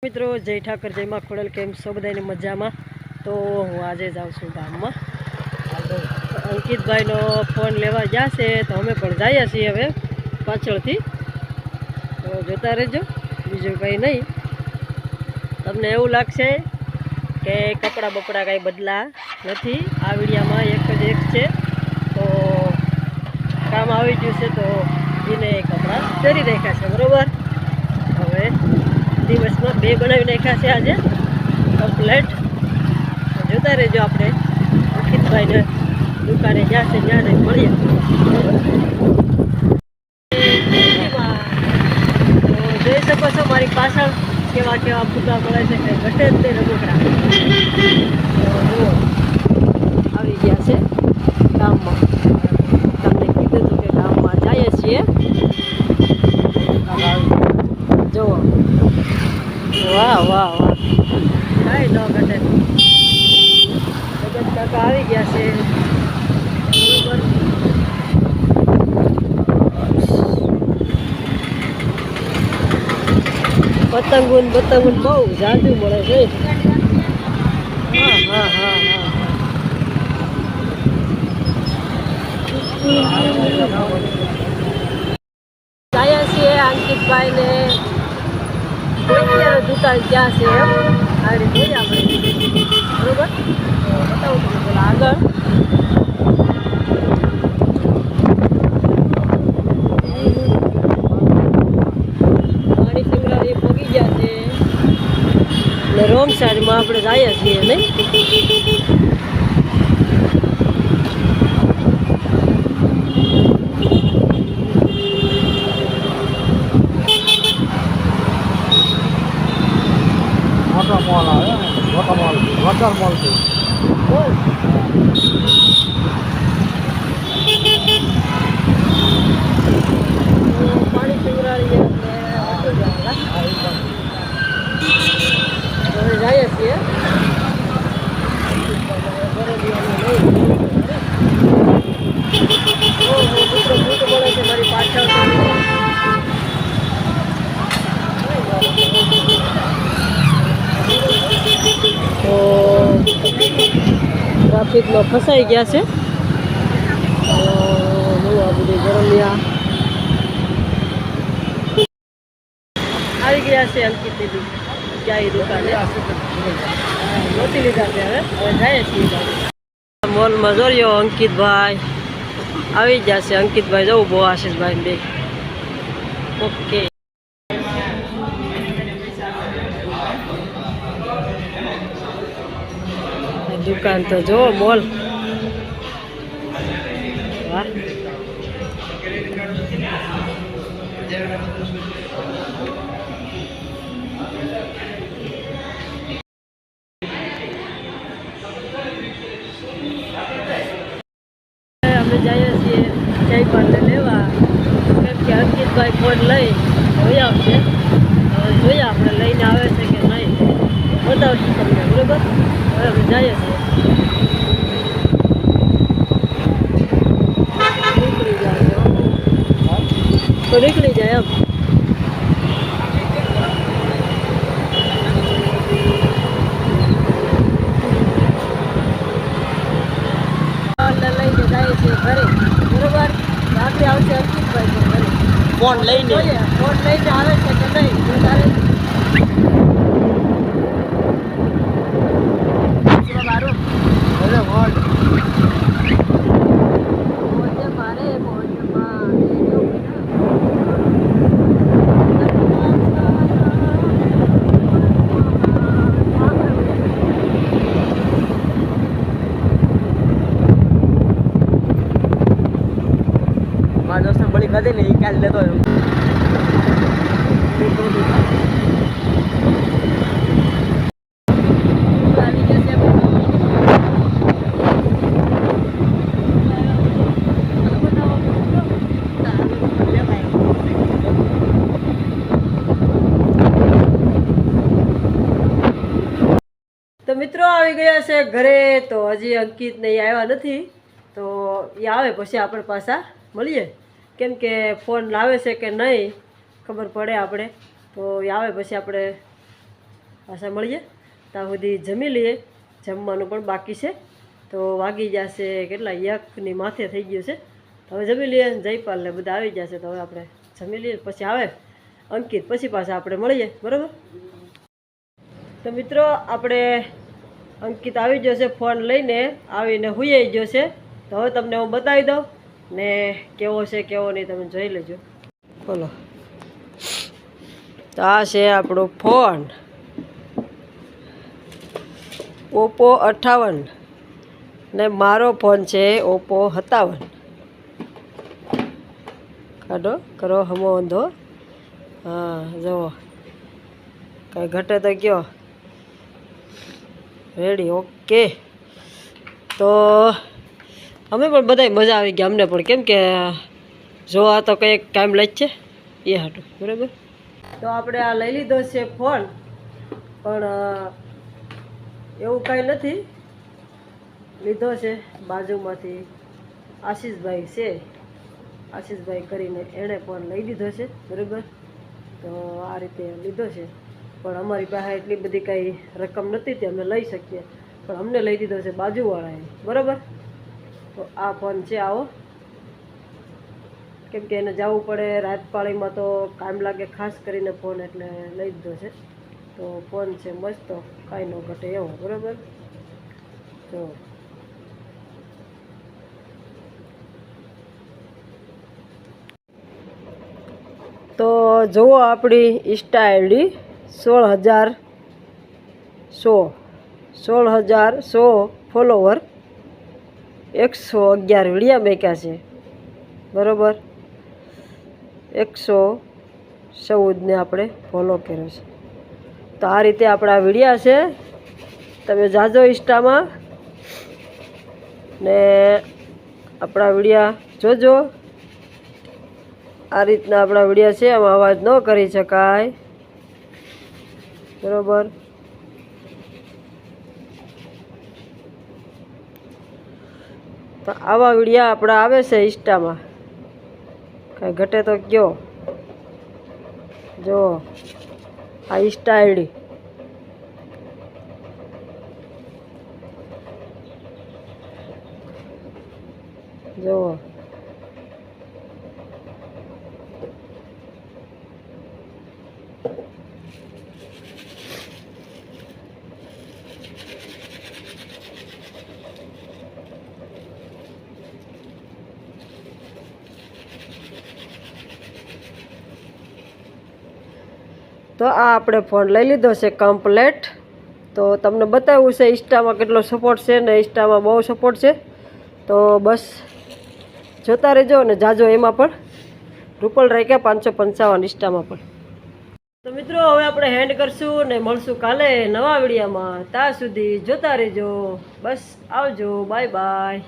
મિત્રો જય ઠાકર જય માં ખોડલ કેમ છો બધાને મજામાં। તો હું આજે જાઉં છું ગામમાં। અંકિતભાઈનો ફોન લેવા જશે તો અમે પણ જઈએ છીએ હવે પાછળથી। તો જોતા રહેજો, બીજું કંઈ નહીં। તમને એવું લાગશે કે કપડાં બપડા કાંઈ બદલા નથી, આ વિડીયામાં એક જ એક છે। તો કામ આવી ગયું છે તો એને કપડાં પહેરી રાખ્યા છે, બરાબર। હવે દિવસમાં 2 બનાવી નાખ્યા છે આજે કમ્પ્લેટ। જોતા રહેજો, આપણે અંકિતભાઈને દુકાને જ્યાં છે ત્યાં જઈને મળીએ। જોઈ શકો છો મારી પાછળ કેવા કેવા ફૂગા મળે છે, કંઈ ઘટે જ નહીં રમકડા। આવી ગયા છે ગામમાં, તમને કીધું હતું કે ગામમાં જઈએ છીએ। જુઓ, વાહ વાહ વાહ, કાંઈ ન ઘટે। જગત કાકા આવી ગયા છે, બરોબર। પતંગુન બહુ જાજુ મળે છે। હા હા હા હા, જાય છીએ અંકિતભાઈને દુકાન ક્યાં છે એમ આગળ જોઈએ આપણે, બરોબર। બતાવું તમને પેલા આગળ પાણી સંગ્રહાલય પગી ગયા છે ને રોંગ સાઈડમાં આપણે જઈએ છીએ, નહીં? वॉटर मॉल है, वाटर मॉल से पानी संग्रहालय जाए છીએ। મળે છે મારી પાછળ, તો ટ્રાફિકમાં ફસાઈ ગયા છે। આ બધી ગરમિયા આવી ગયા છે અંકિતની ક્યાંય દુકાને નહોતી લીધા છે, હવે જાય છીએ મોલમાં। જોયો અંકિતભાઈ આવી ગયા છે, અંકિતભાઈ જવું બહુ આશીષભાઈ બે ઓકે। દુકાન તો જો મોલ, વાહ। અમે જઈએ છીએ ચાય પાર્લર લેવા, કેમ કે અંકિતભાઈ ફોન લઈ જોઈ આવશે। હવે જોઈએ આપણે લઈને આવે છે કે નહીં, બતાવશું તમને, બરાબર। હવે અમે જઈએ છીએ, નીકળી જાય તો નીકળી જાય એમ। લઈને જાય છે ઘરે, બરોબર। રાત્રે આવશે અંકિતભાઈ તો ઘરે ફોન લઈને આવે છે કે નહીં તારે दोस्त बड़ी कदे नहीं क्या लेते हो। તો મિત્રો આવી ગયા છે ઘરે, તો હજી અંકિત નહીં આવ્યા નથી, તો એ આવે પછી આપણે પાછા મળીએ। કેમ કે ફોન લાવે છે કે નહીં ખબર પડે આપણે, તો એ આવે પછી આપણે પાછા મળીએ. ત્યાં સુધી જમી લઈએ, જમવાનું પણ બાકી છે. તો વાગી જશે કેટલા 1ની માથે થઈ ગયું છે. તો હવે જમી લઈએ. જયપાલ ને બધા આવી જશે. તો હવે આપણે જમી લઈએ, પછી આવે અંકિત, પછી પાછા આપણે મળીએ. બરાબર? તો મિત્રો આપણે અંકિત આવી ગયો છે, ફોન લઈને આવીને હુઈ ગયો છે. તો હવે તમને હું બતાવી દઉં ને કેવો છે કેવો નહીં તમે જોઈ લેજો. બોલો, તો આ છે આપણો ફોન ઓપ્પો 58 ને મારો ફોન છે ઓપ્પો 57. કાઢો કરો હમો વાંધો. હા જુઓ, કાંઈ ઘટે તો કયો. Ready, okay. તો અમે પણ બધાય મજા આવી ગયા અમને પણ, કેમ કે જોવા તો કંઈક ટાઈમ લાગ છે એ હાટું. બરાબર? તો આપણે આ લઈ લીધો છે ફોન, પણ એવું કાંઈ નથી. લીધો છે બાજુમાંથી આશીષભાઈ છે, આશીષભાઈ કરીને એણે ફોન લઈ લીધો છે. બરાબર? તો આ રીતે લીધો છે, પણ અમારી પાસે એટલી બધી કાંઈ રકમ નથી તે અમે લઈ શકીએ, પણ અમને લઈ દીધો છે બાજુવાળાએ. બરાબર? તો આ ફોન છે આવો, કેમ કે એને જવું પડે રાત પાળીમાં, તો કામ લાગે ખાસ કરીને ફોન, એટલે લઈ દીધો છે. તો ફોન છે મસ્ત, કાંઈ ન ઘટે એવો. બરાબર? તો જુઓ આપણી ઇન્સ્ટા આઈડી 16,100 ફોલોવર, 111 વિડીયા મેક્યા છે. બરાબર? 114ને આપણે ફોલો કર્યો છે. તો આ રીતે આપણા વિડીયા છે. તમે જાજો ઇન્સ્ટામાં ને આપણા વિડીયા જોજો. આ રીતના આપણા વિડીયા છે, આમાં અવાજ ન કરી શકાય. બરાબર? તો આવા વિડીયા આપણા આવે છે ઇન્સ્ટામાં, કાંઈ ઘટે તો કયો. જો આ ઇન્સ્ટા આઈડી, જુઓ. તો આ આપણે ફોન લઈ લીધો છે કમ્પ્લેટ. તો તમને બતાવ્યું છે ઇન્સ્ટામાં કેટલો સપોર્ટ છે, ને ઇન્સ્ટામાં બહુ સપોર્ટ છે. તો બસ જોતા રહેજો, અને જાજો એમાં પણ રૂપલ રાખ્યા 555 ઇન્સ્ટામાં પણ. તો મિત્રો હવે આપણે હેન્ડ કરશું ને મળશું કાલે નવા વિડીયામાં. ત્યાં સુધી જોતા રહેજો. બસ આવજો, બાય બાય.